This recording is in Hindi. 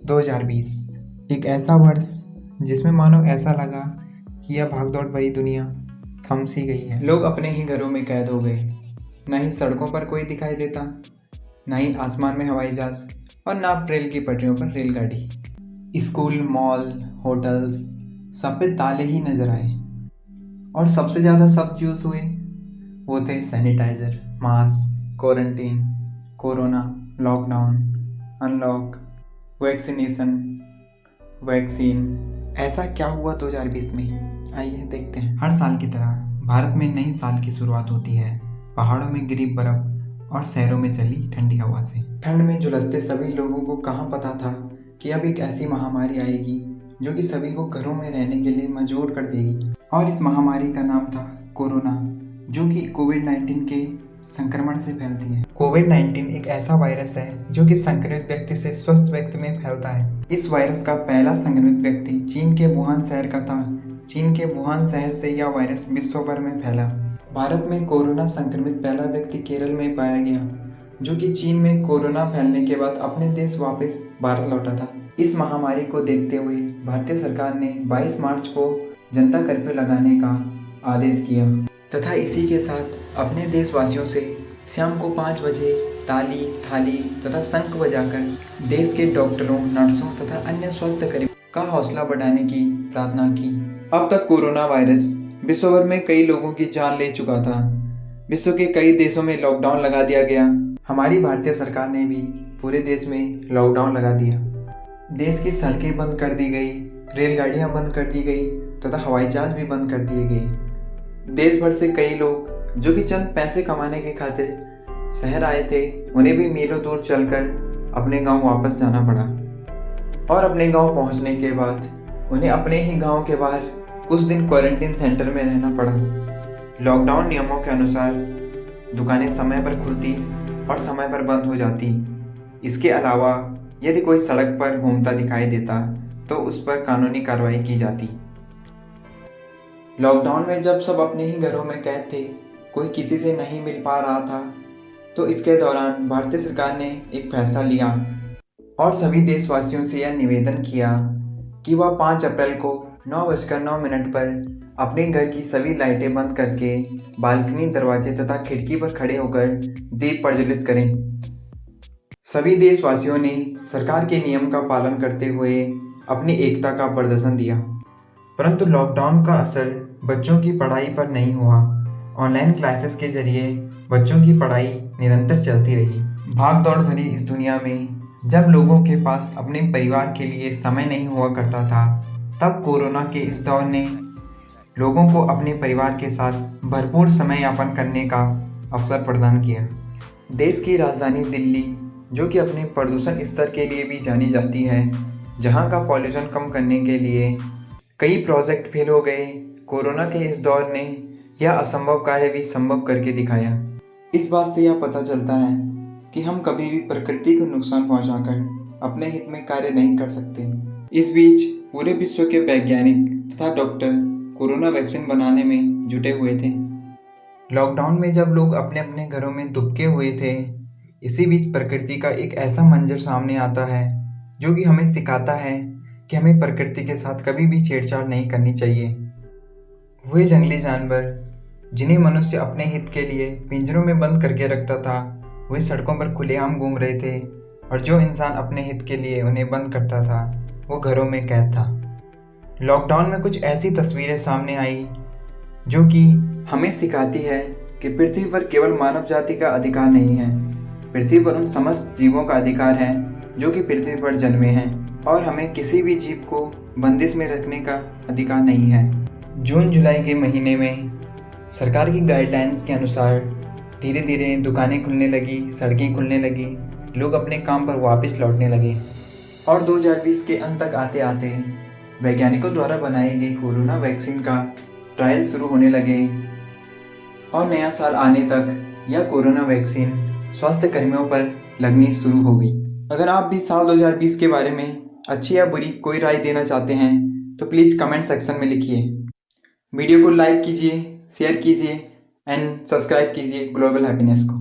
2020 एक ऐसा वर्ष जिसमें मानो ऐसा लगा कि यह भागदौड़ भरी दुनिया थम सी गई है। लोग अपने ही घरों में कैद हो गए। न ही सड़कों पर कोई दिखाई देता, न ही आसमान में हवाई जहाज और न अब रेल की पटरियों पर रेलगाड़ी। स्कूल, मॉल, होटल्स सब पे ताले ही नजर आए और सबसे ज़्यादा शब्द यूज हुए वो थे sanitizer, mask, quarantine, corona, lockdown, unlock, vaccination, vaccine. ऐसा क्या हुआ 2020 में? आइए देखते हैं। हर साल की तरह भारत में नई साल की शुरुआत होती है पहाड़ों में गिरी बर्फ और शहरों में चली ठंडी हवा से। ठंड में झुलसते सभी लोगों को कहाँ पता था कि अब एक ऐसी महामारी आएगी जो कि सभी को घरों में रहने के लिए मजबूर कर देगी। और इस महामारी का नाम था कोरोना, जो कि कोविड-19 के संक्रमण से फैलती है। कोविड-19 एक ऐसा वायरस है जो कि संक्रमित व्यक्ति से स्वस्थ व्यक्ति में फैलता है। इस वायरस का पहला संक्रमित व्यक्ति चीन के वुहान शहर का था। चीन के वुहान शहर से यह वायरस विश्व भर में फैला। भारत में कोरोना संक्रमित पहला व्यक्ति केरल में पाया गया, जो कि चीन में कोरोना फैलने के बाद अपने देश वापस भारत लौटा था। इस महामारी को देखते हुए भारतीय सरकार ने 22 मार्च को जनता कर्फ्यू लगाने का आदेश किया तथा इसी के साथ अपने देशवासियों से शाम को 5 बजे ताली, थाली तथा शंख बजाकर देश के डॉक्टरों, नर्सों तथा अन्य स्वास्थ्य कर्मियों का हौसला बढ़ाने की प्रार्थना की। अब तक कोरोना वायरस विश्व भर में कई लोगों की जान ले चुका था। विश्व के कई देशों में लॉकडाउन लगा दिया गया। हमारी भारतीय सरकार ने भी पूरे देश में लॉकडाउन लगा दिया। देश की सड़कें बंद कर दी गई, रेलगाड़ियां बंद कर दी गई तथा हवाई जहाज भी बंद कर दिए गए। देश भर से कई लोग जो कि चंद पैसे कमाने की खातिर शहर आए थे, उन्हें भी मीलों दूर चलकर अपने गांव वापस जाना पड़ा। और अपने गांव पहुंचने के बाद उन्हें अपने ही गांव के बाहर कुछ दिन क्वारंटीन सेंटर में रहना पड़ा। लॉकडाउन नियमों के अनुसार दुकानें समय पर खुलती और समय पर बंद हो जाती। इसके अलावा यदि कोई सड़क पर घूमता दिखाई देता तो उस पर कानूनी कार्रवाई की जाती। लॉकडाउन में जब सब अपने ही घरों में कैद थे, कोई किसी से नहीं मिल पा रहा था, तो इसके दौरान भारतीय सरकार ने एक फैसला लिया और सभी देशवासियों से यह निवेदन किया कि वह 5 अप्रैल को 9:09 पर अपने घर की सभी लाइटें बंद करके बालकनी, दरवाजे तथा खिड़की पर खड़े होकर दीप प्रज्वलित करें। सभी देशवासियों ने सरकार के नियम का पालन करते हुए अपनी एकता का प्रदर्शन दिया। परंतु लॉकडाउन का असर बच्चों की पढ़ाई पर नहीं हुआ। ऑनलाइन क्लासेस के जरिए बच्चों की पढ़ाई निरंतर चलती रही। भाग दौड़ भरी इस दुनिया में जब लोगों के पास अपने परिवार के लिए समय नहीं हुआ करता था, तब कोरोना के इस दौर ने लोगों को अपने परिवार के साथ भरपूर समय यापन करने का अवसर प्रदान किया। देश की राजधानी दिल्ली, जो कि अपने प्रदूषण स्तर के लिए भी जानी जाती है, जहां का पॉल्यूशन कम करने के लिए कई प्रोजेक्ट फेल हो गए। कोरोना के इस दौर ने यह असंभव कार्य भी संभव करके दिखाया। इस बात से यह पता चलता है कि हम कभी भी प्रकृति को नुकसान पहुंचाकर अपने हित में कार्य नहीं कर सकते। इस बीच पूरे विश्व के वैज्ञानिक तथा डॉक्टर कोरोना वैक्सीन बनाने में जुटे हुए थे। लॉकडाउन में जब लोग अपने अपने घरों में दुबके हुए थे, इसी बीच प्रकृति का एक ऐसा मंजर सामने आता है जो कि हमें सिखाता है कि हमें प्रकृति के साथ कभी भी छेड़छाड़ नहीं करनी चाहिए। वे जंगली जानवर जिन्हें मनुष्य अपने हित के लिए पिंजरों में बंद करके रखता था, वे सड़कों पर खुलेआम घूम रहे थे, और जो इंसान अपने हित के लिए उन्हें बंद करता था वो घरों में कैद था। लॉकडाउन में कुछ ऐसी तस्वीरें सामने आई जो कि हमें सिखाती है कि पृथ्वी पर केवल मानव जाति का अधिकार नहीं है, पृथ्वी पर उन समस्त जीवों का अधिकार है जो कि पृथ्वी पर जन्मे हैं, और हमें किसी भी जीव को बंदिश में रखने का अधिकार नहीं है। जून जुलाई के महीने में सरकार की गाइडलाइंस के अनुसार धीरे धीरे दुकानें खुलने लगी, सड़कें खुलने लगी, लोग अपने काम पर वापस लौटने लगे। और 2020 के अंत तक आते आते वैज्ञानिकों द्वारा बनाई गई कोरोना वैक्सीन का ट्रायल शुरू होने लगे, और नया साल आने तक यह कोरोना वैक्सीन स्वास्थ्य कर्मियों पर लगनी शुरू हो गई। अगर आप भी साल 2020 के बारे में अच्छी या बुरी कोई राय देना चाहते हैं तो प्लीज़ कमेंट सेक्शन में लिखिए। वीडियो को लाइक कीजिए, शेयर कीजिए एंड सब्सक्राइब कीजिए ग्लोबल हैप्पीनेस को।